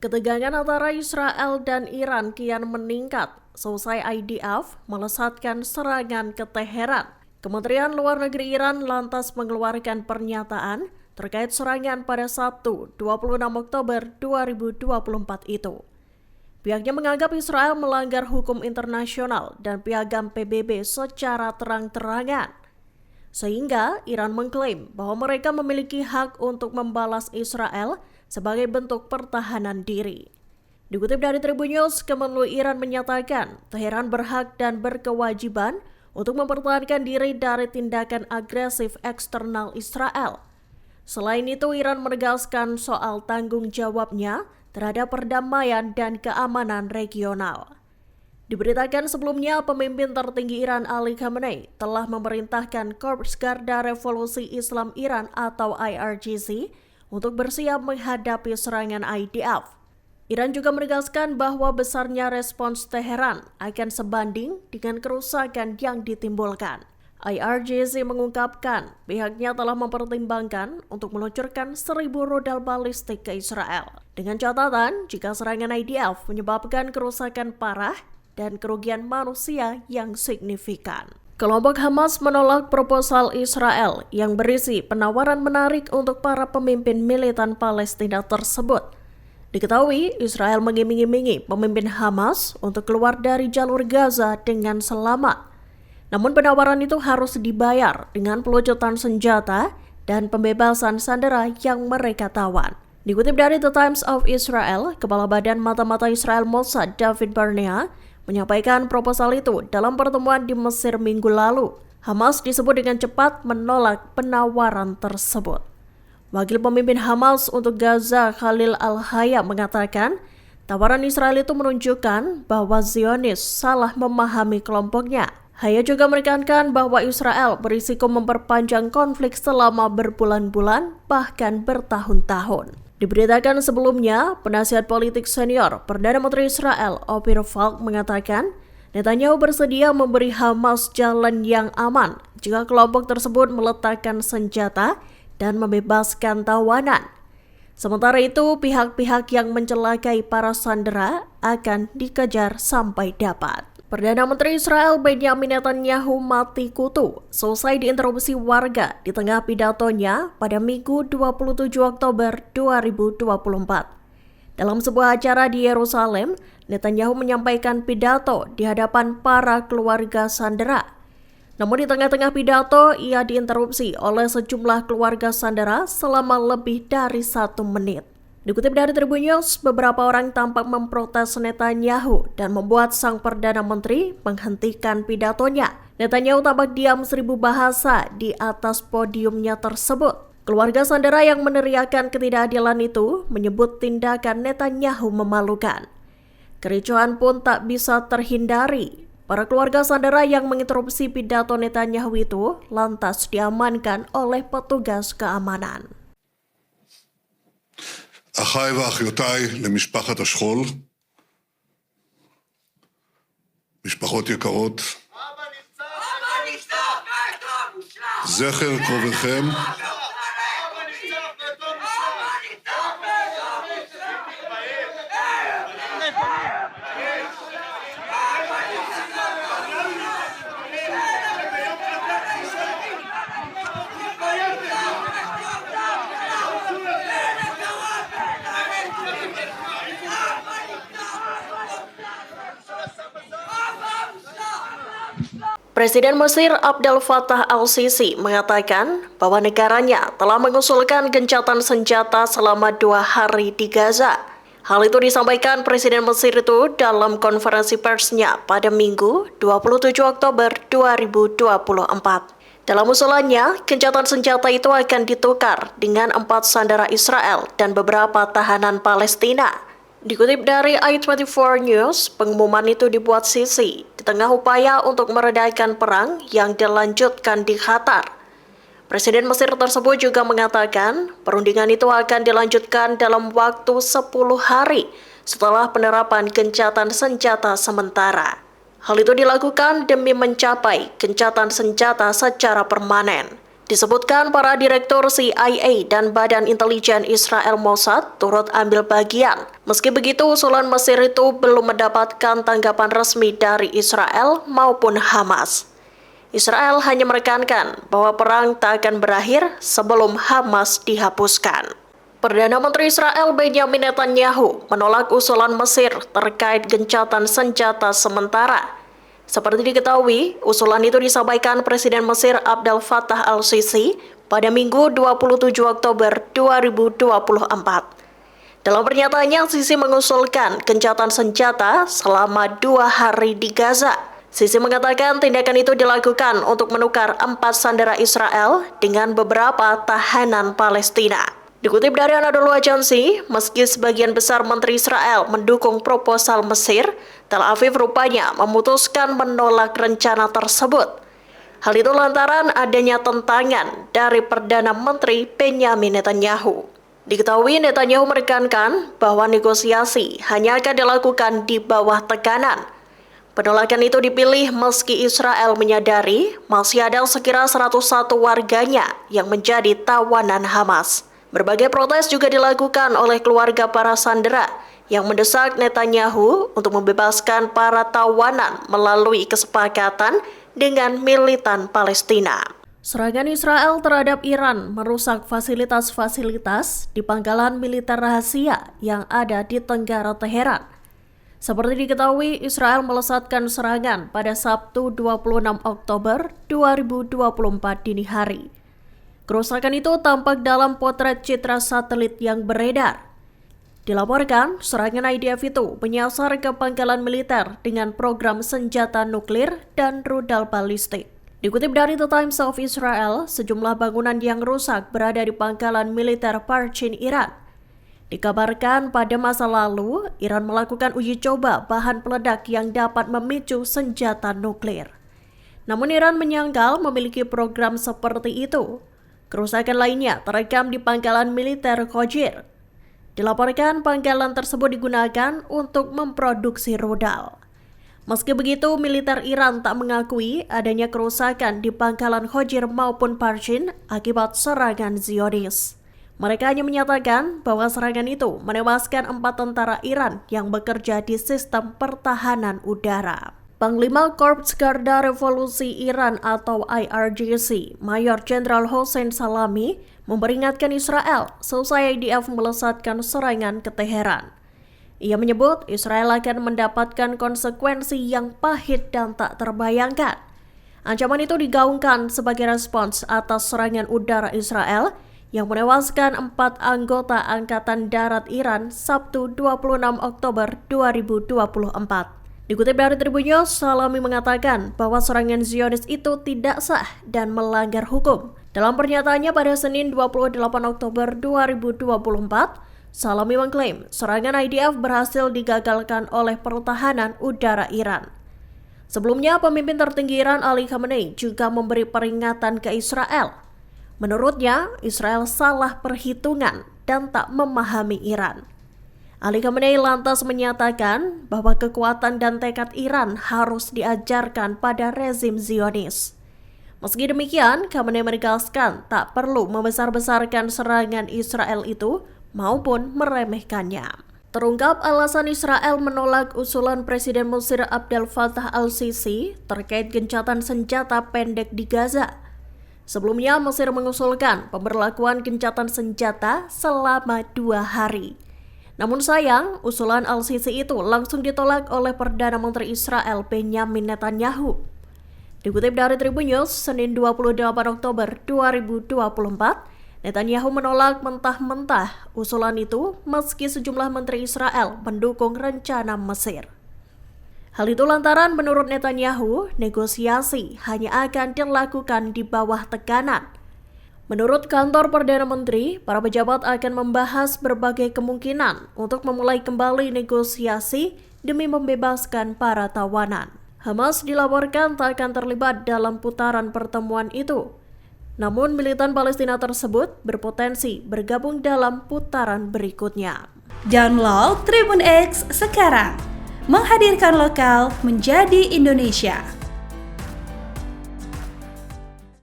Ketegangan antara Israel dan Iran kian meningkat selesai IDF melesatkan serangan ke Teheran. Kementerian Luar Negeri Iran lantas mengeluarkan pernyataan terkait serangan pada Sabtu 26 Oktober 2024 itu. Pihaknya menganggap Israel melanggar hukum internasional dan piagam PBB secara terang-terangan. Sehingga Iran mengklaim bahwa mereka memiliki hak untuk membalas Israel sebagai bentuk pertahanan diri. Dikutip dari Tribun News, Kemenlu Iran menyatakan Teheran berhak dan berkewajiban untuk mempertahankan diri dari tindakan agresif eksternal Israel. Selain itu, Iran menegaskan soal tanggung jawabnya terhadap perdamaian dan keamanan regional. Diberitakan sebelumnya, pemimpin tertinggi Iran Ali Khamenei telah memerintahkan Korps Garda Revolusi Islam Iran atau IRGC untuk bersiap menghadapi serangan IDF. Iran juga menegaskan bahwa besarnya respons Teheran akan sebanding dengan kerusakan yang ditimbulkan. IRGC mengungkapkan pihaknya telah mempertimbangkan untuk meluncurkan 1.000 rudal balistik ke Israel. Dengan catatan, jika serangan IDF menyebabkan kerusakan parah dan kerugian manusia yang signifikan. Kelompok Hamas menolak proposal Israel yang berisi penawaran menarik untuk para pemimpin militan Palestina tersebut. Diketahui, Israel mengiming-imingi pemimpin Hamas untuk keluar dari jalur Gaza dengan selamat. Namun penawaran itu harus dibayar dengan pelucutan senjata dan pembebasan sandera yang mereka tawan. Dikutip dari The Times of Israel, Kepala Badan Mata-Mata Israel Mossad David Barnea menyampaikan proposal itu dalam pertemuan di Mesir minggu lalu. Hamas disebut dengan cepat menolak penawaran tersebut. Wakil pemimpin Hamas untuk Gaza Khalil Al-Haya mengatakan, tawaran Israel itu menunjukkan bahwa Zionis salah memahami kelompoknya. Haya juga menekankan bahwa Israel berisiko memperpanjang konflik selama berbulan-bulan, bahkan bertahun-tahun. Diberitakan sebelumnya, penasihat politik senior Perdana Menteri Israel Ophir Falk mengatakan Netanyahu bersedia memberi Hamas jalan yang aman jika kelompok tersebut meletakkan senjata dan membebaskan tawanan. Sementara itu, pihak-pihak yang mencelakai para sandera akan dikejar sampai dapat. Perdana Menteri Israel Benjamin Netanyahu mati kutu selesai diinterupsi warga di tengah pidatonya pada Minggu 27 Oktober 2024. Dalam sebuah acara di Yerusalem, Netanyahu menyampaikan pidato di hadapan para keluarga sandera. Namun di tengah-tengah pidato, ia diinterupsi oleh sejumlah keluarga sandera selama lebih dari 1 menit. Dikutip dari Tribun News, beberapa orang tampak memprotes Netanyahu dan membuat sang Perdana Menteri menghentikan pidatonya. Netanyahu tampak diam 1000 bahasa di atas podiumnya tersebut. Keluarga sandera yang meneriakan ketidakadilan itu menyebut tindakan Netanyahu memalukan. Kericuhan pun tak bisa terhindari. Para keluarga sandera yang menginterupsi pidato Netanyahu itu lantas diamankan oleh petugas keamanan. אחיי ואחיותיי למשפחת השכול, משפחות יקרות, זכר קרוביכם Presiden Mesir Abdel Fattah al-Sisi mengatakan bahwa negaranya telah mengusulkan gencatan senjata selama 2 hari di Gaza. Hal itu disampaikan Presiden Mesir itu dalam konferensi persnya pada Minggu 27 Oktober 2024. Dalam usulannya, gencatan senjata itu akan ditukar dengan 4 sandera Israel dan beberapa tahanan Palestina. Dikutip dari i24 News, pengumuman itu dibuat Sisi di tengah upaya untuk meredakan perang yang dilanjutkan di Qatar. Presiden Mesir tersebut juga mengatakan perundingan itu akan dilanjutkan dalam waktu 10 hari setelah penerapan gencatan senjata sementara. Hal itu dilakukan demi mencapai gencatan senjata secara permanen. Disebutkan para direktur CIA dan Badan Intelijen Israel Mossad turut ambil bagian. Meski begitu, usulan Mesir itu belum mendapatkan tanggapan resmi dari Israel maupun Hamas. Israel hanya menekankan bahwa perang tak akan berakhir sebelum Hamas dihapuskan. Perdana Menteri Israel Benjamin Netanyahu menolak usulan Mesir terkait gencatan senjata sementara. Seperti diketahui, usulan itu disampaikan Presiden Mesir Abdel Fattah al-Sisi pada Minggu 27 Oktober 2024. Dalam pernyataannya, Sisi mengusulkan gencatan senjata selama 2 hari di Gaza. Sisi mengatakan tindakan itu dilakukan untuk menukar 4 sandera Israel dengan beberapa tahanan Palestina. Dikutip dari Anadolu Agency, meski sebagian besar Menteri Israel mendukung proposal Mesir, Tel Aviv rupanya memutuskan menolak rencana tersebut. Hal itu lantaran adanya tentangan dari Perdana Menteri Benjamin Netanyahu. Diketahui Netanyahu menekankan bahwa negosiasi hanya akan dilakukan di bawah tekanan. Penolakan itu dipilih meski Israel menyadari masih ada sekira 101 warganya yang menjadi tawanan Hamas. Berbagai protes juga dilakukan oleh keluarga para sandera yang mendesak Netanyahu untuk membebaskan para tawanan melalui kesepakatan dengan militan Palestina. Serangan Israel terhadap Iran merusak fasilitas-fasilitas di pangkalan militer rahasia yang ada di Tenggara Teheran. Seperti diketahui, Israel melesatkan serangan pada Sabtu 26 Oktober 2024 dini hari. Kerusakan itu tampak dalam potret citra satelit yang beredar. Dilaporkan, serangan IDF itu menyasar ke pangkalan militer dengan program senjata nuklir dan rudal balistik. Dikutip dari The Times of Israel, sejumlah bangunan yang rusak berada di pangkalan militer Parchin, Iran. Dikabarkan pada masa lalu, Iran melakukan uji coba bahan peledak yang dapat memicu senjata nuklir. Namun Iran menyangkal memiliki program seperti itu. Kerusakan lainnya terekam di pangkalan militer Khojir. Dilaporkan pangkalan tersebut digunakan untuk memproduksi rudal. Meski begitu, militer Iran tak mengakui adanya kerusakan di pangkalan Khojir maupun Parchin akibat serangan Zionis. Mereka hanya menyatakan bahwa serangan itu menewaskan 4 tentara Iran yang bekerja di sistem pertahanan udara. Panglima Korps Garda Revolusi Iran atau IRGC, Mayor Jenderal Hossein Salami, memperingatkan Israel seusai IDF melesatkan serangan ke Teheran. Ia menyebut Israel akan mendapatkan konsekuensi yang pahit dan tak terbayangkan. Ancaman itu digaungkan sebagai respons atas serangan udara Israel yang menewaskan 4 anggota Angkatan Darat Iran Sabtu 26 Oktober 2024. Dikutip dari Tribun News, Salami mengatakan bahwa serangan Zionis itu tidak sah dan melanggar hukum. Dalam pernyataannya pada Senin 28 Oktober 2024, Salami mengklaim serangan IDF berhasil digagalkan oleh pertahanan udara Iran. Sebelumnya, pemimpin tertinggi Iran Ali Khamenei juga memberi peringatan ke Israel. Menurutnya, Israel salah perhitungan dan tak memahami Iran. Ali Khamenei lantas menyatakan bahwa kekuatan dan tekad Iran harus diajarkan pada rezim Zionis. Meski demikian, Khamenei menegaskan tak perlu membesar-besarkan serangan Israel itu maupun meremehkannya. Terungkap alasan Israel menolak usulan Presiden Mesir Abdel Fattah al-Sisi terkait gencatan senjata pendek di Gaza. Sebelumnya, Mesir mengusulkan pemberlakuan gencatan senjata selama 2 hari. Namun sayang, usulan al-Sisi itu langsung ditolak oleh Perdana Menteri Israel Benjamin Netanyahu. Dikutip dari Tribun News, Senin 28 Oktober 2024, Netanyahu menolak mentah-mentah usulan itu meski sejumlah menteri Israel mendukung rencana Mesir. Hal itu lantaran menurut Netanyahu, negosiasi hanya akan dilakukan di bawah tekanan. Menurut kantor Perdana Menteri, para pejabat akan membahas berbagai kemungkinan untuk memulai kembali negosiasi demi membebaskan para tawanan. Hamas dilaporkan tak akan terlibat dalam putaran pertemuan itu. Namun militan Palestina tersebut berpotensi bergabung dalam putaran berikutnya. Download Tribun X sekarang, menghadirkan lokal menjadi Indonesia.